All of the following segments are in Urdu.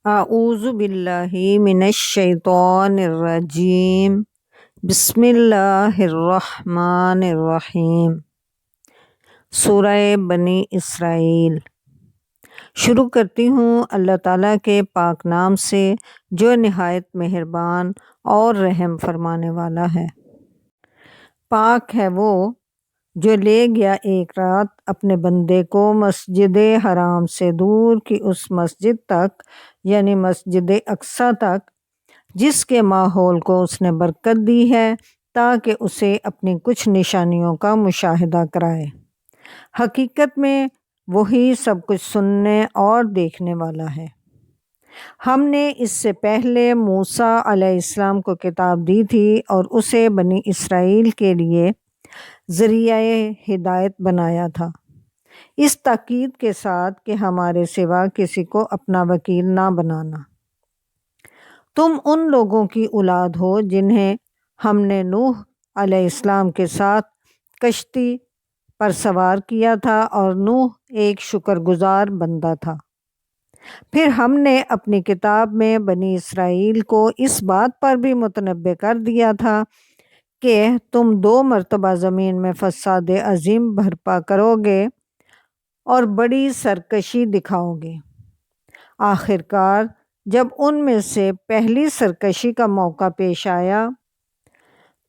اعوذ باللہ من الشیطان الرجیم بسم اللہ الرحمن الرحیم۔ سورہ بنی اسرائیل شروع کرتی ہوں اللہ تعالیٰ کے پاک نام سے جو نہایت مہربان اور رحم فرمانے والا ہے۔ پاک ہے وہ جو لے گیا ایک رات اپنے بندے کو مسجد حرام سے دور کی اس مسجد تک، یعنی مسجد اقصیٰ تک، جس کے ماحول کو اس نے برکت دی ہے تاکہ اسے اپنی کچھ نشانیوں کا مشاہدہ کرائے۔ حقیقت میں وہی سب کچھ سننے اور دیکھنے والا ہے۔ ہم نے اس سے پہلے موسیٰ علیہ السلام کو کتاب دی تھی اور اسے بنی اسرائیل کے لیے ذریعہ ہدایت بنایا تھا، اس تاکید کے ساتھ کہ ہمارے سوا کسی کو اپنا وکیل نہ بنانا۔ تم ان لوگوں کی اولاد ہو جنہیں ہم نے نوح علیہ السلام کے ساتھ کشتی پر سوار کیا تھا، اور نوح ایک شکر گزار بندہ تھا۔ پھر ہم نے اپنی کتاب میں بنی اسرائیل کو اس بات پر بھی متنبع کر دیا تھا کہ تم 2 مرتبہ زمین میں فساد عظیم برپا کرو گے اور بڑی سرکشی دکھاؤ گے۔ آخر کار جب ان میں سے پہلی سرکشی کا موقع پیش آیا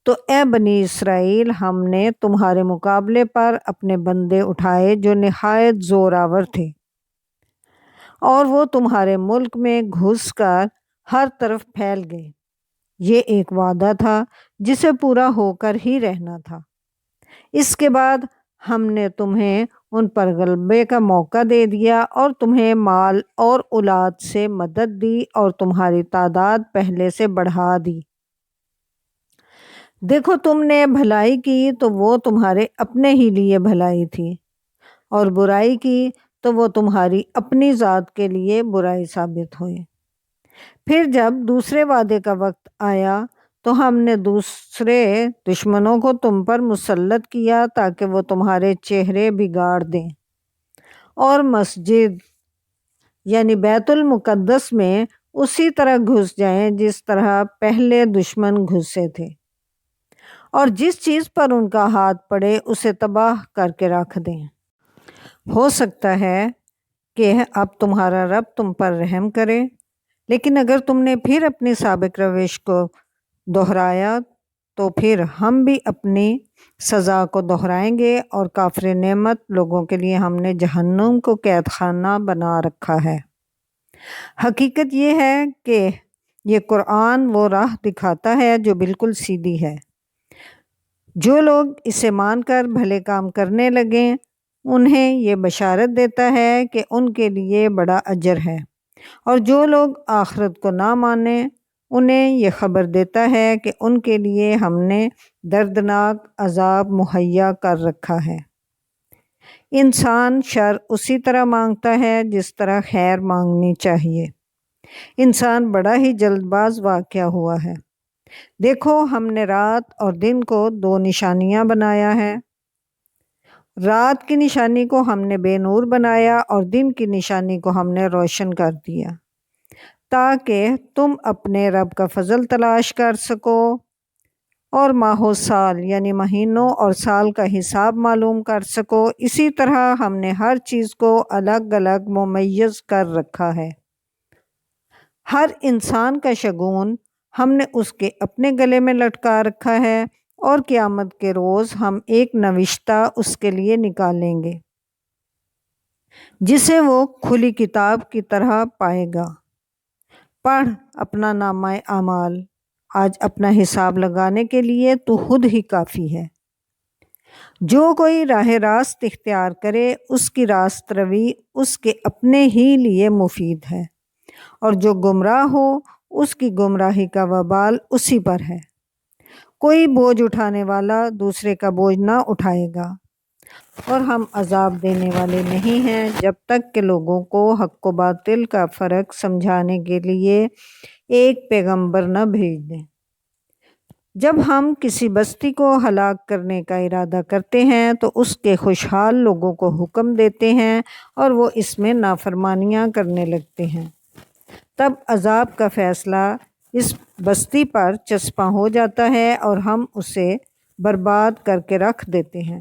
تو اے بنی اسرائیل، ہم نے تمہارے مقابلے پر اپنے بندے اٹھائے جو نہایت زور آور تھے، اور وہ تمہارے ملک میں گھس کر ہر طرف پھیل گئے۔ یہ ایک وعدہ تھا جسے پورا ہو کر ہی رہنا تھا۔ اس کے بعد ہم نے تمہیں ان پر غلبے کا موقع دے دیا اور تمہیں مال اور اولاد سے مدد دی اور تمہاری تعداد پہلے سے بڑھا دی۔ دیکھو، تم نے بھلائی کی تو وہ تمہارے اپنے ہی لیے بھلائی تھی، اور برائی کی تو وہ تمہاری اپنی ذات کے لیے برائی ثابت ہوئے۔ پھر جب دوسرے وعدے کا وقت آیا تو ہم نے دوسرے دشمنوں کو تم پر مسلط کیا تاکہ وہ تمہارے چہرے بگاڑ دیں اور مسجد یعنی بیت المقدس میں اسی طرح گھس جائیں جس طرح پہلے دشمن گھسے تھے، اور جس چیز پر ان کا ہاتھ پڑے اسے تباہ کر کے رکھ دیں۔ ہو سکتا ہے کہ اب تمہارا رب تم پر رحم کرے، لیکن اگر تم نے پھر اپنی سابق روش کو دہرایا تو پھر ہم بھی اپنی سزا کو دہرائیں گے، اور کافر نعمت لوگوں کے لیے ہم نے جہنم کو قید خانہ بنا رکھا ہے۔ حقیقت یہ ہے کہ یہ قرآن وہ راہ دکھاتا ہے جو بالکل سیدھی ہے۔ جو لوگ اسے مان کر بھلے کام کرنے لگیں انہیں یہ بشارت دیتا ہے کہ ان کے لیے بڑا اجر ہے، اور جو لوگ آخرت کو نہ مانیں انہیں یہ خبر دیتا ہے کہ ان کے لیے ہم نے دردناک عذاب مہیا کر رکھا ہے۔ انسان شر اسی طرح مانگتا ہے جس طرح خیر مانگنی چاہیے۔ انسان بڑا ہی جلد باز واقع ہوا ہے۔ دیکھو، ہم نے رات اور دن کو 2 نشانیاں بنایا ہے۔ رات کی نشانی کو ہم نے بے نور بنایا اور دن کی نشانی کو ہم نے روشن کر دیا تاکہ تم اپنے رب کا فضل تلاش کر سکو اور ماہ و سال یعنی مہینوں اور سال کا حساب معلوم کر سکو۔ اسی طرح ہم نے ہر چیز کو الگ الگ ممیز کر رکھا ہے۔ ہر انسان کا شگون ہم نے اس کے اپنے گلے میں لٹکا رکھا ہے، اور قیامت کے روز ہم ایک نوشتہ اس کے لیے نکالیں گے جسے وہ کھلی کتاب کی طرح پائے گا۔ پڑھ اپنا نامہ اعمال، آج اپنا حساب لگانے کے لیے تو خود ہی کافی ہے۔ جو کوئی راہ راست اختیار کرے اس کی راست روی اس کے اپنے ہی لیے مفید ہے، اور جو گمراہ ہو اس کی گمراہی کا وبال اسی پر ہے۔ کوئی بوجھ اٹھانے والا دوسرے کا بوجھ نہ اٹھائے گا، اور ہم عذاب دینے والے نہیں ہیں جب تک کہ لوگوں کو حق و باطل کا فرق سمجھانے کے لیے ایک پیغمبر نہ بھیج دیں۔ جب ہم کسی بستی کو ہلاک کرنے کا ارادہ کرتے ہیں تو اس کے خوشحال لوگوں کو حکم دیتے ہیں اور وہ اس میں نافرمانیاں کرنے لگتے ہیں۔ تب عذاب کا فیصلہ اس بستی پر چسپاں ہو جاتا ہے اور ہم اسے برباد کر کے رکھ دیتے ہیں۔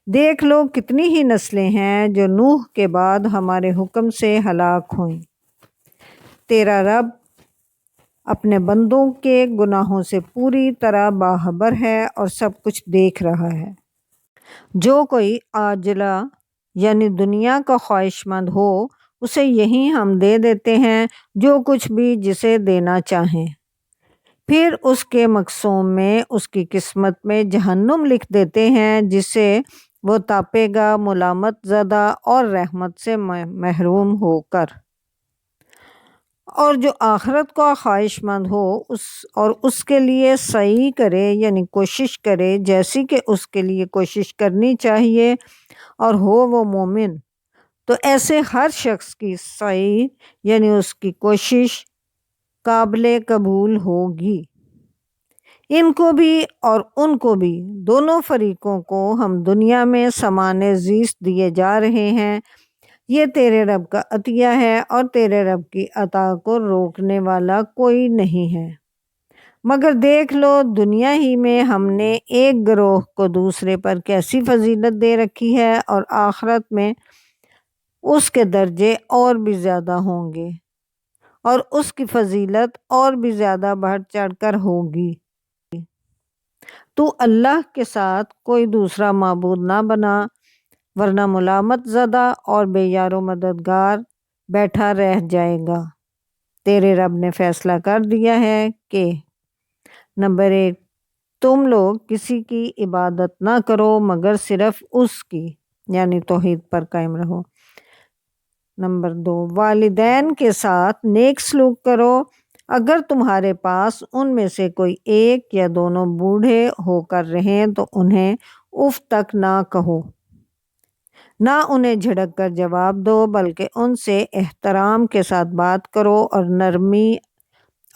دیکھ لو کتنی ہی نسلیں ہیں جو نوح کے بعد ہمارے حکم سے ہلاک ہوئیں۔ تیرا رب اپنے بندوں کے گناہوں سے پوری طرح باخبر ہے اور سب کچھ دیکھ رہا ہے۔ جو کوئی عاجلہ یعنی دنیا کا خواہش مند ہو اسے یہی ہم دے دیتے ہیں جو کچھ بھی جسے دینا چاہیں، پھر اس کے مقسوم میں اس کی قسمت میں جہنم لکھ دیتے ہیں جسے وہ تاپے گا ملامت زدہ اور رحمت سے محروم ہو کر۔ اور جو آخرت کا خواہش مند ہو اس کے لیے سعی کرے یعنی کوشش کرے جیسی کہ اس کے لیے کوشش کرنی چاہیے اور ہو وہ مومن، تو ایسے ہر شخص کی سعی یعنی اس کی کوشش قابل قبول ہوگی۔ ان کو بھی اور ان کو بھی، دونوں فریقوں کو ہم دنیا میں سامان زیست دیے جا رہے ہیں۔ یہ تیرے رب کا عطیہ ہے اور تیرے رب کی عطا کو روکنے والا کوئی نہیں ہے۔ مگر دیکھ لو دنیا ہی میں ہم نے ایک گروہ کو دوسرے پر کیسی فضیلت دے رکھی ہے، اور آخرت میں اس کے درجے اور بھی زیادہ ہوں گے اور اس کی فضیلت اور بھی زیادہ بڑھ چڑھ کر ہوگی۔ تو اللہ کے ساتھ کوئی دوسرا معبود نہ بنا ورنہ ملامت زدہ اور بے یار و مددگار بیٹھا رہ جائے گا۔ تیرے رب نے فیصلہ کر دیا ہے کہ نمبر 1 تم لوگ کسی کی عبادت نہ کرو مگر صرف اس کی یعنی توحید پر قائم رہو۔ نمبر 2 والدین کے ساتھ نیک سلوک کرو، اگر تمہارے پاس ان میں سے کوئی ایک یا دونوں بوڑھے ہو کر رہیں تو انہیں اف تک نہ کہو، نہ انہیں جھڑک کر جواب دو بلکہ ان سے احترام کے ساتھ بات کرو اور نرمی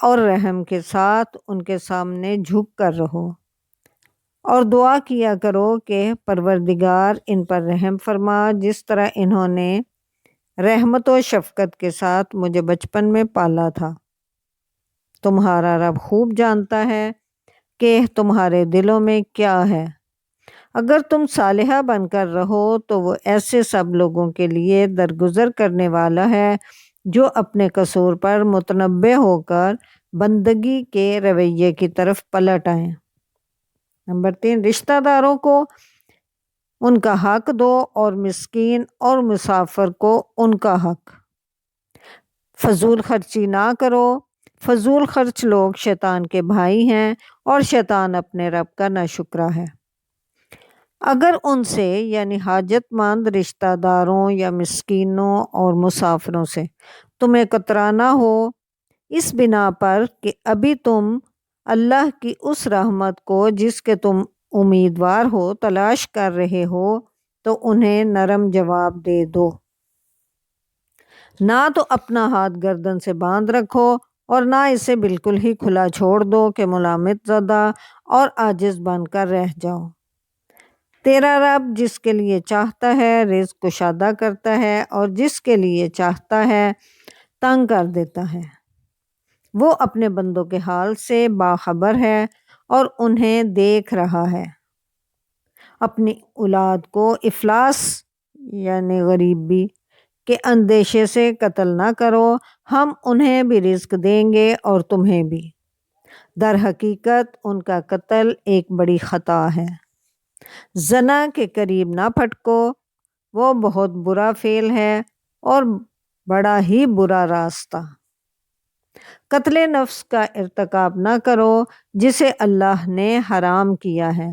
اور رحم کے ساتھ ان کے سامنے جھک کر رہو، اور دعا کیا کرو کہ پروردگار ان پر رحم فرما جس طرح انہوں نے رحمت و شفقت کے ساتھ مجھے بچپن میں پالا تھا۔ تمہارا رب خوب جانتا ہے کہ تمہارے دلوں میں کیا ہے۔ اگر تم صالحہ بن کر رہو تو وہ ایسے سب لوگوں کے لیے درگزر کرنے والا ہے جو اپنے قصور پر متنبہ ہو کر بندگی کے رویے کی طرف پلٹ آئیں۔ نمبر 3 رشتہ داروں کو ان کا حق دو اور مسکین اور مسافر کو ان کا حق۔ فضول خرچی نہ کرو، فضول خرچ لوگ شیطان کے بھائی ہیں اور شیطان اپنے رب کا ناشکرا ہے۔ اگر ان سے یعنی حاجت مند رشتہ داروں یا مسکینوں اور مسافروں سے تمہیں کترانا ہو اس بنا پر کہ ابھی تم اللہ کی اس رحمت کو جس کے تم امیدوار ہو تلاش کر رہے ہو تو انہیں نرم جواب دے دو، نہ تو اپنا ہاتھ گردن سے باندھ رکھو اور نہ اسے بالکل ہی کھلا چھوڑ دو کہ ملامت زدہ اور عاجز بن کر رہ جاؤ۔ تیرا رب جس کے لیے چاہتا ہے رزق کشادہ کرتا ہے اور جس کے لیے چاہتا ہے تنگ کر دیتا ہے۔ وہ اپنے بندوں کے حال سے باخبر ہے اور انہیں دیکھ رہا ہے۔ اپنی اولاد کو افلاس یعنی غریبی کے اندیشے سے قتل نہ کرو، ہم انہیں بھی رزق دیں گے اور تمہیں بھی۔ در حقیقت ان کا قتل ایک بڑی خطا ہے۔ زنا کے قریب نہ پھٹکو، وہ بہت برا فعل ہے اور بڑا ہی برا راستہ۔ قتل نفس کا ارتکاب نہ کرو جسے اللہ نے حرام کیا ہے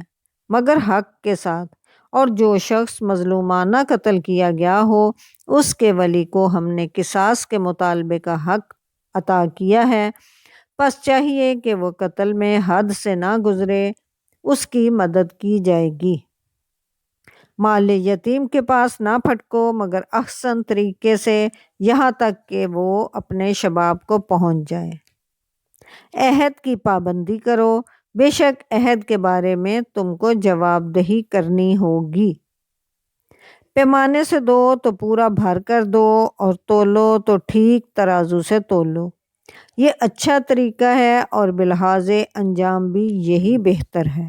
مگر حق کے ساتھ، اور جو شخص مظلومانہ قتل کیا گیا ہو اس کے ولی کو ہم نے قصاص کے مطالبے کا حق عطا کیا ہے، پس چاہیے کہ وہ قتل میں حد سے نہ گزرے، اس کی مدد کی جائے گی۔ مال یتیم کے پاس نہ پھٹکو مگر احسن طریقے سے یہاں تک کہ وہ اپنے شباب کو پہنچ جائے۔ عہد کی پابندی کرو، بے شک عہد کے بارے میں تم کو جواب دہی کرنی ہوگی۔ پیمانے سے دو تو پورا بھر کر دو، اور تولو تو ٹھیک ترازو سے تولو۔ یہ اچھا طریقہ ہے اور بلحاظ انجام بھی یہی بہتر ہے۔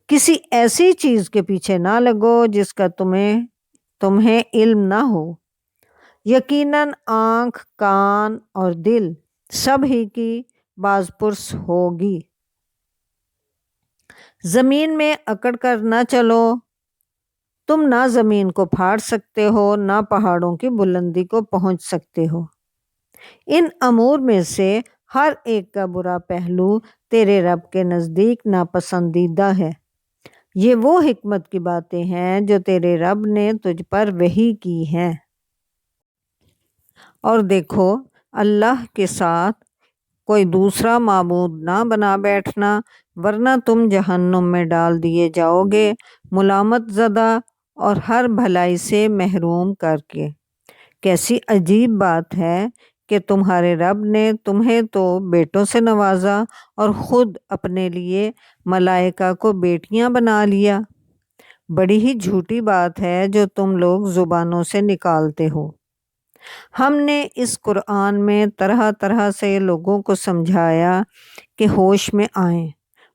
کسی ایسی چیز کے پیچھے نہ لگو جس کا تمہیں علم نہ ہو۔ یقیناً آنکھ، کان اور دل سب ہی کی باز پرس ہوگی۔ زمین میں اکڑ کر نہ چلو، تم نہ زمین کو پھاڑ سکتے ہو نہ پہاڑوں کی بلندی کو پہنچ سکتے ہو۔ ان امور میں سے ہر ایک کا برا پہلو تیرے رب کے نزدیک ناپسندیدہ ہے۔ یہ وہ حکمت کی باتیں ہیں جو تیرے رب نے تجھ پر وحی کی ہیں۔ اور دیکھو، اللہ کے ساتھ کوئی دوسرا معبود نہ بنا بیٹھنا، ورنہ تم جہنم میں ڈال دیے جاؤ گے، ملامت زدہ اور ہر بھلائی سے محروم کر کے۔ کیسی عجیب بات ہے کہ تمہارے رب نے تمہیں تو بیٹوں سے نوازا اور خود اپنے لیے ملائکہ کو بیٹیاں بنا لیا۔ بڑی ہی جھوٹی بات ہے جو تم لوگ زبانوں سے نکالتے ہو۔ ہم نے اس قرآن میں طرح طرح سے لوگوں کو سمجھایا کہ ہوش میں آئیں،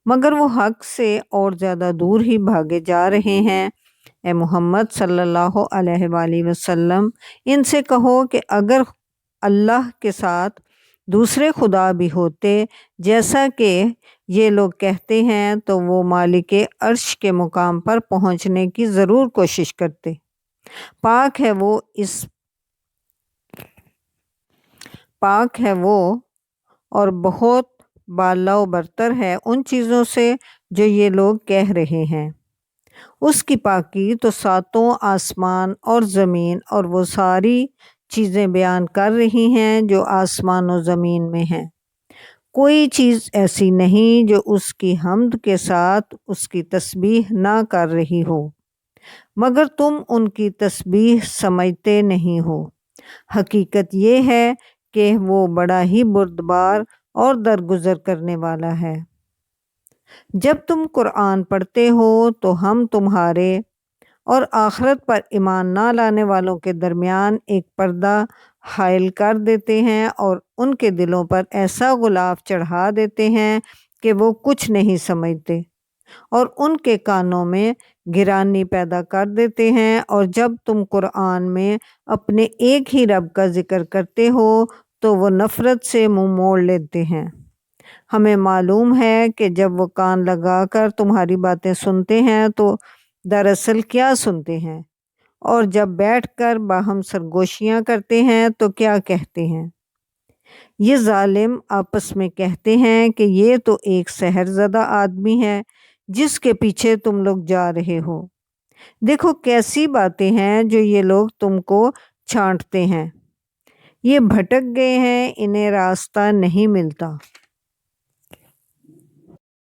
مگر وہ حق سے اور زیادہ دور ہی بھاگے جا رہے ہیں۔ اے محمد صلی اللہ علیہ وآلہ وسلم، ان سے کہو کہ اگر اللہ کے ساتھ دوسرے خدا بھی ہوتے جیسا کہ یہ لوگ کہتے ہیں تو وہ مالک عرش کے مقام پر پہنچنے کی ضرور کوشش کرتے۔ پاک ہے وہ اور بہت بالا و برتر ہے ان چیزوں سے جو یہ لوگ کہہ رہے ہیں۔ اس کی پاکی تو ساتوں آسمان اور زمین اور وہ ساری چیزیں بیان کر رہی ہیں جو آسمان و زمین میں ہیں۔ کوئی چیز ایسی نہیں جو اس کی حمد کے ساتھ اس کی تسبیح نہ کر رہی ہو، مگر تم ان کی تسبیح سمجھتے نہیں ہو۔ حقیقت یہ ہے کہ وہ بڑا ہی بردبار اور درگزر کرنے والا ہے۔ جب تم قرآن پڑھتے ہو تو ہم تمہارے اور آخرت پر ایمان نہ لانے والوں کے درمیان ایک پردہ حائل کر دیتے ہیں اور ان کے دلوں پر ایسا غلاف چڑھا دیتے ہیں کہ وہ کچھ نہیں سمجھتے، اور ان کے کانوں میں گرانی پیدا کر دیتے ہیں، اور جب تم قرآن میں اپنے ایک ہی رب کا ذکر کرتے ہو تو وہ نفرت سے منہ موڑ لیتے ہیں۔ ہمیں معلوم ہے کہ جب وہ کان لگا کر تمہاری باتیں سنتے ہیں تو دراصل کیا سنتے ہیں، اور جب بیٹھ کر باہم سرگوشیاں کرتے ہیں تو کیا کہتے ہیں۔ یہ ظالم آپس میں کہتے ہیں کہ یہ تو ایک سحر زدہ آدمی ہے جس کے پیچھے تم لوگ جا رہے ہو۔ دیکھو کیسی باتیں ہیں جو یہ لوگ تم کو چھانٹتے ہیں۔ یہ بھٹک گئے ہیں، انہیں راستہ نہیں ملتا۔